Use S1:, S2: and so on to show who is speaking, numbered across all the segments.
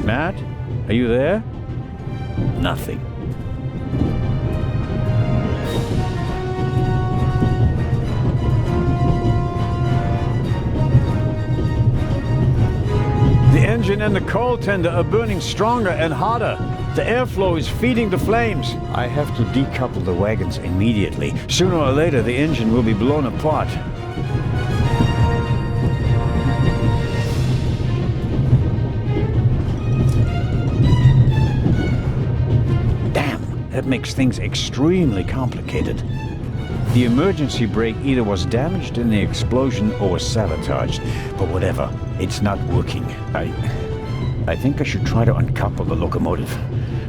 S1: Matt, are you there? Nothing. The engine and the coal tender are burning stronger and hotter. The airflow is feeding the flames. I have to decouple the wagons immediately. Sooner or later, the engine will be blown apart. Damn, that makes things extremely complicated. The emergency brake either was damaged in the explosion or was sabotaged. But whatever, it's not working. I think I should try to uncouple the locomotive.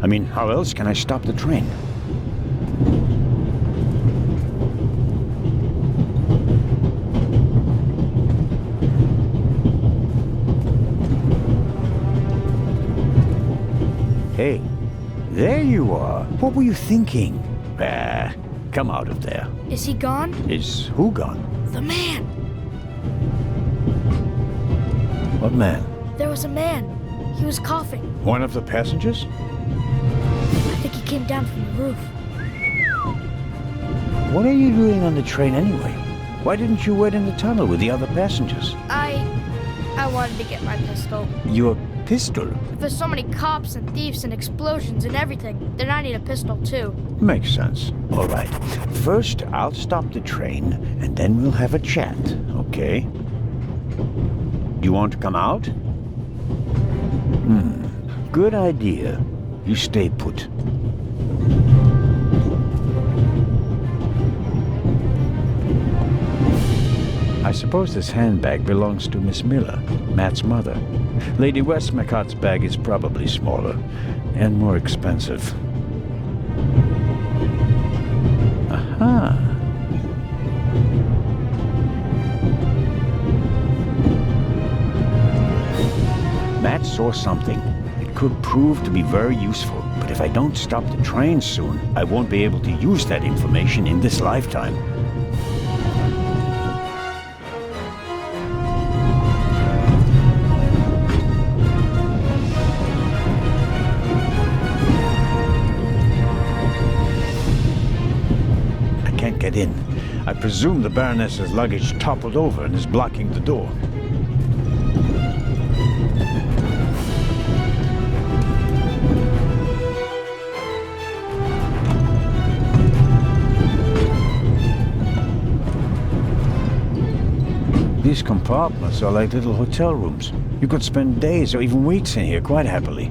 S1: I mean, how else can I stop the train? Hey, there you are. What were you thinking? Come out of there.
S2: Is he gone?
S1: Is who gone?
S2: The man!
S1: What man?
S2: There was a man. He was coughing.
S1: One of the passengers?
S2: I think he came down from the roof.
S1: What are you doing on the train anyway? Why didn't you wait in the tunnel with the other passengers?
S2: I wanted to get my pistol.
S1: Your pistol?
S2: There's so many cops and thieves and explosions and everything, then I need a pistol too.
S1: Makes sense. All right. First, I'll stop the train, and then we'll have a chat, okay? You want to come out? Good idea. You stay put. I suppose this handbag belongs to Miss Miller, Matt's mother. Lady Westmacott's bag is probably smaller and more expensive. Aha! Matt saw something. It could prove to be very useful, but if I don't stop the train soon, I won't be able to use that information in this lifetime. Get in. I presume the Baroness's luggage toppled over and is blocking the door. These compartments are like little hotel rooms. You could spend days or even weeks in here quite happily.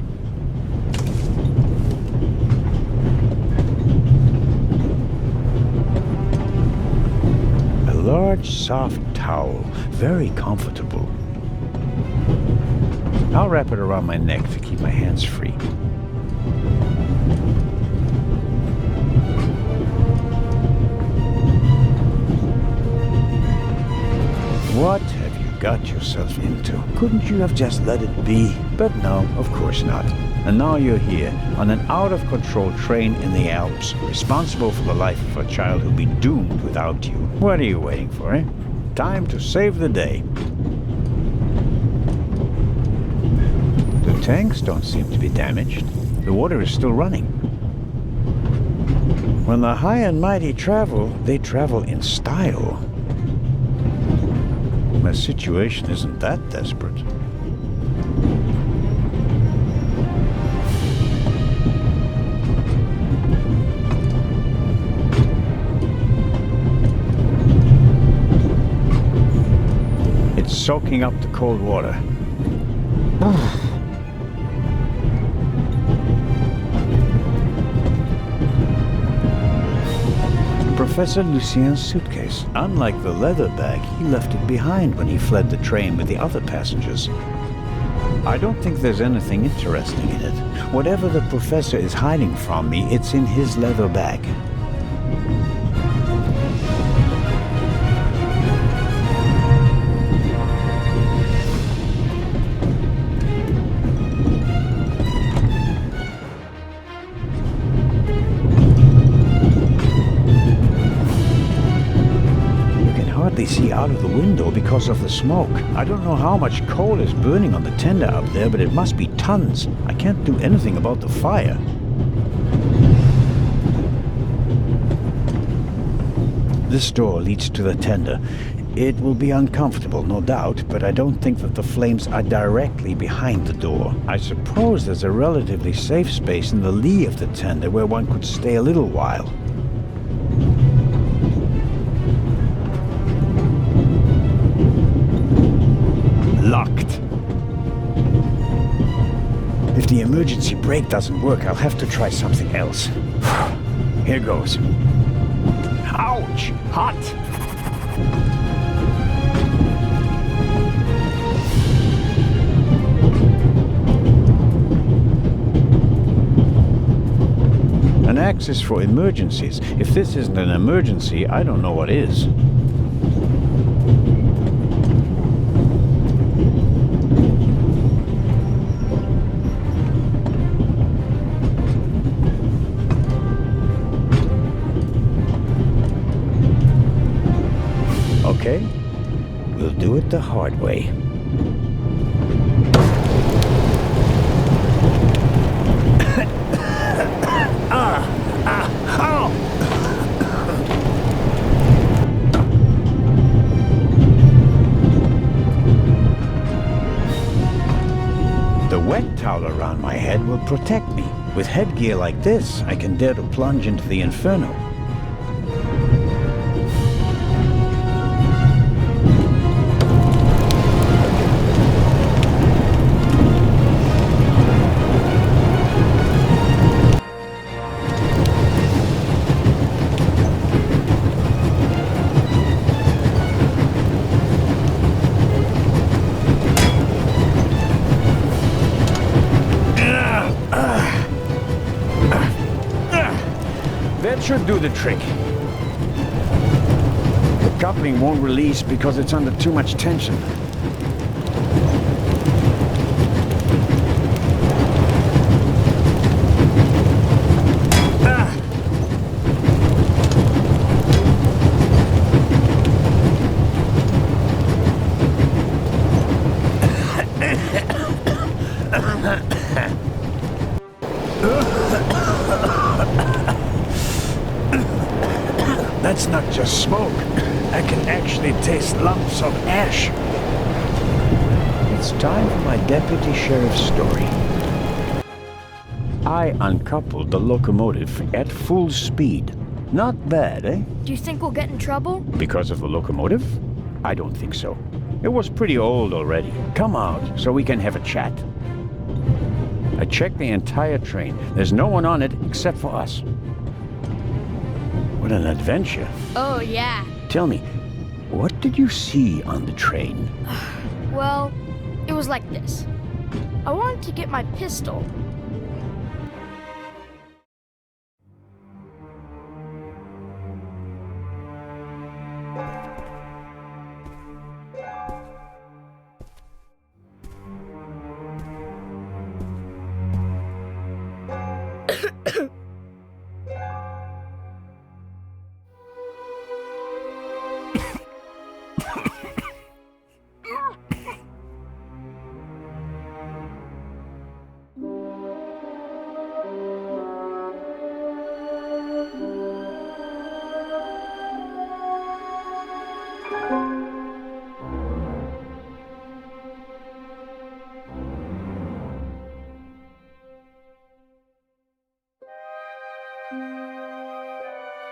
S1: Large, soft towel, very comfortable. I'll wrap it around my neck to keep my hands free. What have you got yourself into? Couldn't you have just let it be? But no, of course not. And now you're here, on an out-of-control train in the Alps, responsible for the life of a child who'll be doomed without you. What are you waiting for, eh? Time to save the day. The tanks don't seem to be damaged. The water is still running. When the high and mighty travel, they travel in style. My situation isn't that desperate. Soaking up the cold water. Professor Lucien's suitcase. Unlike the leather bag, he left it behind when he fled the train with the other passengers. I don't think there's anything interesting in it. Whatever the professor is hiding from me, it's in his leather bag. See out of the window because of the smoke. I don't know how much coal is burning on the tender up there, but it must be tons. I can't do anything about the fire. This door leads to the tender. It will be uncomfortable, no doubt, but I don't think that the flames are directly behind the door. I suppose there's a relatively safe space in the lee of the tender where one could stay a little while. Locked. If the emergency brake doesn't work, I'll have to try something else. Here goes. Ouch! Hot! An axe is for emergencies. If this isn't an emergency, I don't know what is. Okay, we'll do it the hard way. The wet towel around my head will protect me. With headgear like this, I can dare to plunge into the inferno. That should do the trick. The coupling won't release because it's under too much tension. That's not just smoke. I can actually taste lumps of ash. It's time for my deputy sheriff's story. I uncoupled the locomotive at full speed. Not bad, eh?
S2: Do you think we'll get in trouble?
S1: Because of the locomotive? I don't think so. It was pretty old already. Come out so we can have a chat. I checked the entire train. There's no one on it except for us. What an adventure.
S2: Oh, yeah.
S1: Tell me, what did you see on the train?
S2: Well, it was like this. I wanted to get my pistol.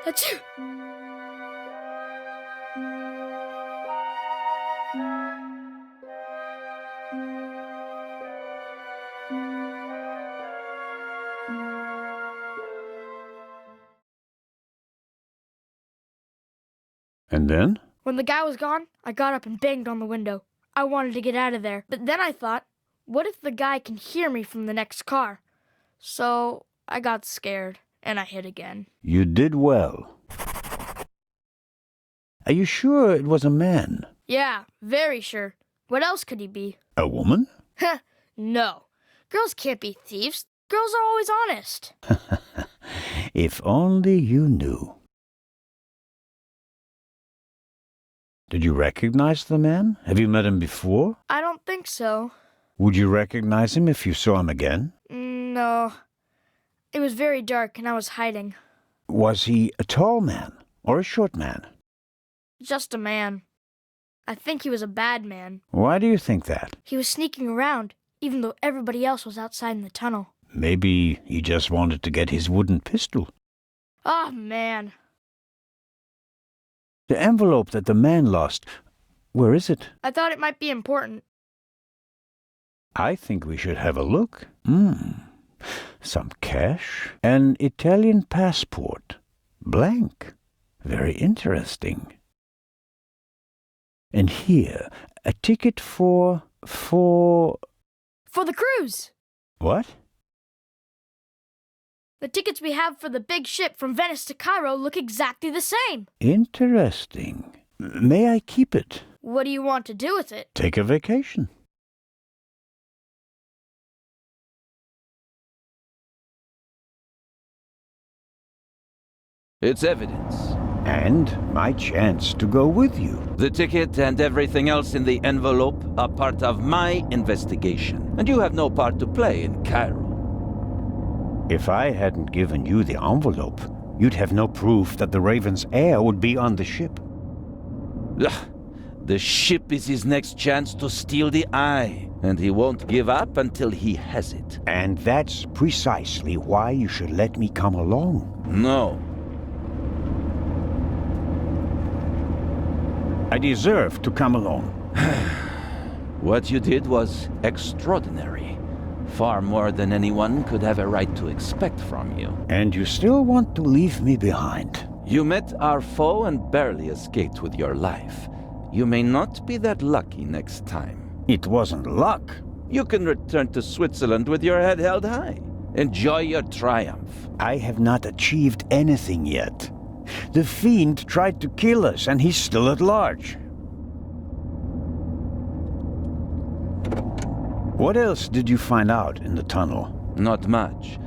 S2: Achoo!
S1: And then?
S2: When the guy was gone, I got up and banged on the window. I wanted to get out of there. But then I thought, what if the guy can hear me from the next car? So I got scared, and I hid again.
S1: You did well. Are you sure it was a man?
S2: Yeah, very sure. What else could he be?
S1: A woman?
S2: Heh, no. Girls can't be thieves. Girls are always honest.
S1: If only you knew. Did you recognize the man? Have you met him before?
S2: I don't think so.
S1: Would you recognize him if you saw him again?
S2: No. It was very dark and I was hiding.
S1: Was he a tall man or a short man?
S2: Just a man. I think he was a bad man.
S1: Why do you think that?
S2: He was sneaking around, even though everybody else was outside in the tunnel.
S1: Maybe he just wanted to get his wooden pistol.
S2: Oh, man.
S1: The envelope that the man lost, where is it?
S2: I thought it might be important.
S1: I think we should have a look. Some cash. An Italian passport. Blank. Very interesting. And here, a ticket for...
S2: For the cruise!
S1: What?
S2: The tickets we have for the big ship from Venice to Cairo look exactly the same.
S1: Interesting. May I keep it?
S2: What do you want to do with it?
S1: Take a vacation.
S3: It's evidence.
S1: And my chance to go with you.
S3: The ticket and everything else in the envelope are part of my investigation, and you have no part to play in Cairo.
S1: If I hadn't given you the envelope, you'd have no proof that the Raven's heir would be on the ship.
S3: Ugh. The ship is his next chance to steal the eye, and he won't give up until he has it.
S1: And that's precisely why you should let me come along.
S3: No.
S1: I deserve to come along.
S3: What you did was extraordinary. Far more than anyone could have a right to expect from you.
S1: And you still want to leave me behind.
S3: You met our foe and barely escaped with your life. You may not be that lucky next time.
S1: It wasn't luck.
S3: You can return to Switzerland with your head held high. Enjoy your triumph.
S1: I have not achieved anything yet. The fiend tried to kill us, and he's still at large. What else did you find out in the tunnel?
S3: Not much.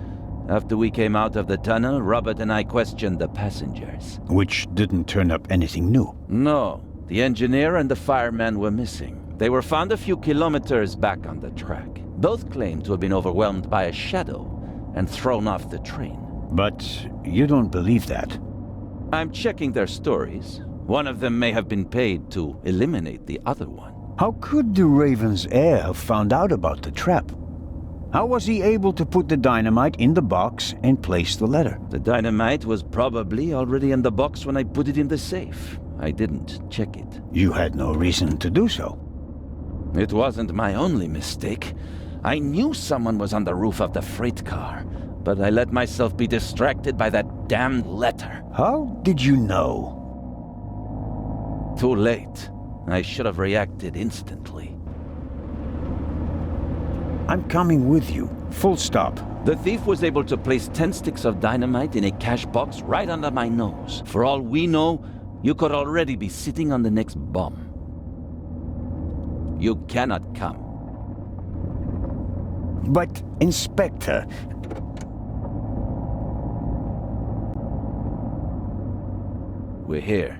S3: After we came out of the tunnel, Robert and I questioned the passengers.
S1: Which didn't turn up anything new.
S3: No. The engineer and the fireman were missing. They were found a few kilometers back on the track. Both claimed to have been overwhelmed by a shadow and thrown off the train.
S1: But you don't believe that.
S3: I'm checking their stories. One of them may have been paid to eliminate the other one.
S1: How could the Raven's heir have found out about the trap? How was he able to put the dynamite in the box and place the letter?
S3: The dynamite was probably already in the box when I put it in the safe. I didn't check it.
S1: You had no reason to do so.
S3: It wasn't my only mistake. I knew someone was on the roof of the freight car, but I let myself be distracted by that damned letter.
S1: How did you know?
S3: Too late. I should have reacted instantly.
S1: I'm coming with you. Full stop.
S3: The thief was able to place 10 sticks of dynamite in a cash box right under my nose. For all we know, you could already be sitting on the next bomb. You cannot come.
S1: But, Inspector...
S3: We're here.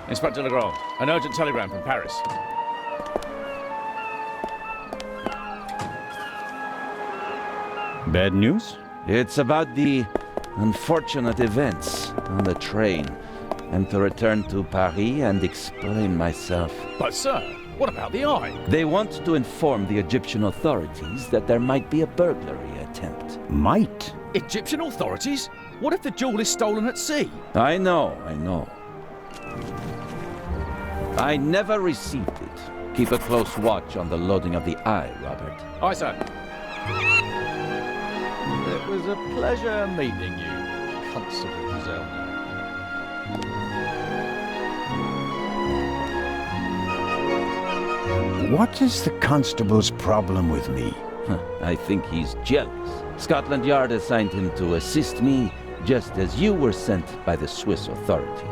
S4: Inspector Legrand, an urgent telegram from Paris.
S1: Bad news?
S3: It's about the unfortunate events on the train, and to return to Paris and explain myself.
S4: But sir, what about the eye?
S3: They want to inform the Egyptian authorities that there might be a burglary attempt.
S1: Might?
S4: Egyptian authorities? What if the jewel is stolen at sea?
S3: I know. I never received it. Keep a close watch on the loading of the eye, Robert.
S4: Aye, sir. It was a pleasure meeting you, Constable Zellner.
S1: What is the constable's problem with me?
S3: I think he's jealous. Scotland Yard assigned him to assist me, just as you were sent by the Swiss authorities.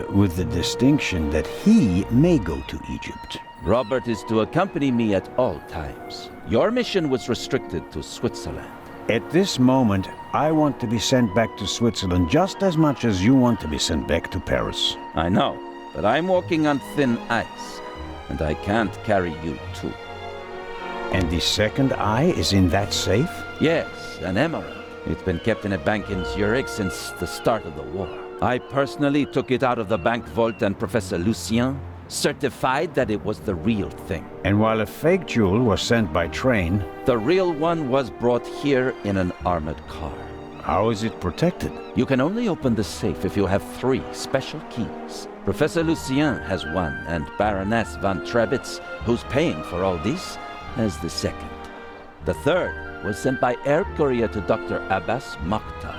S1: With the distinction that he may go to Egypt.
S3: Robert is to accompany me at all times. Your mission was restricted to Switzerland.
S1: At this moment, I want to be sent back to Switzerland just as much as you want to be sent back to Paris.
S3: I know, but I'm walking on thin ice, and I can't carry you too.
S1: And the second eye is in that safe?
S3: Yes, an emerald. It's been kept in a bank in Zurich since the start of the war. I personally took it out of the bank vault, and Professor Lucien certified that it was the real thing.
S1: And while a fake jewel was sent by train,
S3: the real one was brought here in an armored car.
S1: how is it protected?
S3: You can only open the safe if you have 3 special keys. Professor Lucien has one, and Baroness von Trebitz, who's paying for all this, has the second. The third was sent by air courier to Dr. Abbas Mokhtar,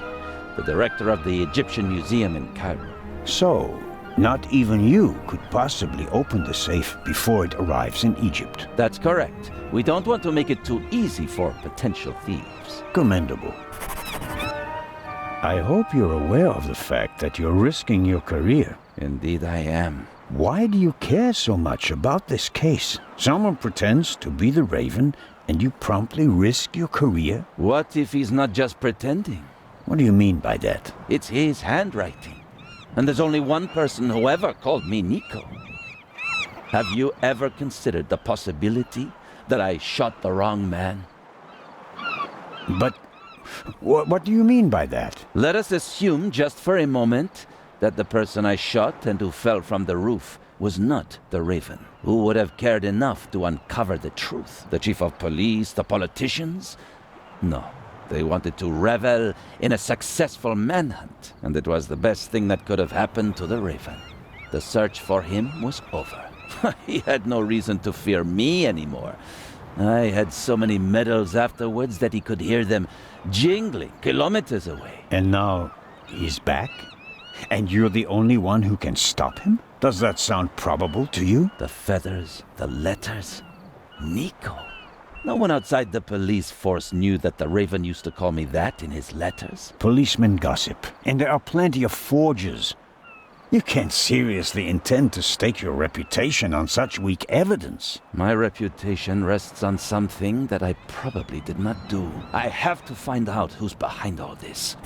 S3: the director of the Egyptian Museum in Cairo.
S1: So, not even you could possibly open the safe before it arrives in Egypt.
S3: That's correct. We don't want to make it too easy for potential thieves.
S1: Commendable. I hope you're aware of the fact that you're risking your career.
S3: Indeed I am.
S1: Why do you care so much about this case? Someone pretends to be the Raven, and you promptly risk your career?
S3: What if he's not just pretending?
S1: What do you mean by that?
S3: It's his handwriting. And there's only one person who ever called me Nico. Have you ever considered the possibility that I shot the wrong man?
S1: But what do you mean by that?
S3: Let us assume just for a moment that the person I shot and who fell from the roof was not the Raven. Who would have cared enough to uncover the truth? The chief of police, the politicians? No. They wanted to revel in a successful manhunt, and it was the best thing that could have happened to the Raven. The search for him was over. He had no reason to fear me anymore. I had so many medals afterwards that he could hear them jingling kilometers away.
S1: And now he's back? And you're the only one who can stop him? Does that sound probable to you?
S3: The feathers, the letters. Nico. No one outside the police force knew that the Raven used to call me that in his letters.
S1: Policemen gossip, and there are plenty of forgers. You can't seriously intend to stake your reputation on such weak evidence.
S3: My reputation rests on something that I probably did not do. I have to find out who's behind all this.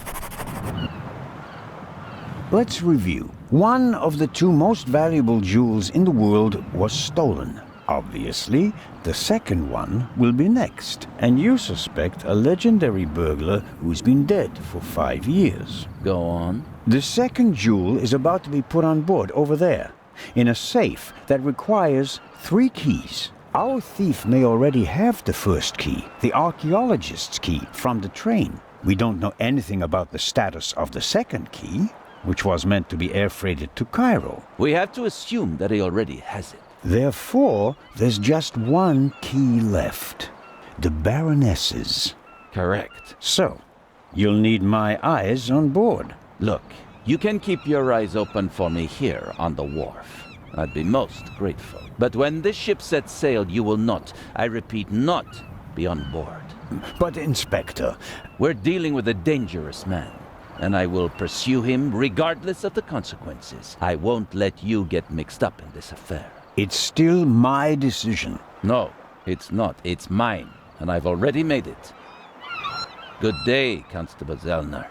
S1: Let's review. One of the 2 most valuable jewels in the world was stolen. Obviously, the second one will be next. And you suspect a legendary burglar who's been dead for 5 years.
S3: Go on.
S1: The second jewel is about to be put on board over there, in a safe that requires 3 keys. Our thief may already have the first key, the archaeologist's key, from the train. We don't know anything about the status of the second key, which was meant to be air freighted to Cairo.
S3: We have to assume that he already has it.
S1: Therefore, there's just 1 key left. The Baroness's.
S3: Correct.
S1: So, you'll need my eyes on board.
S3: Look, you can keep your eyes open for me here on the wharf. I'd be most grateful. But when this ship sets sail, you will not, I repeat, not be on board.
S1: But, Inspector,
S3: We're dealing with a dangerous man, and I will pursue him regardless of the consequences. I won't let you get mixed up in this affair.
S1: it's still my decision.
S3: No, it's not. It's mine, and I've already made it. Good day, Constable Zellner.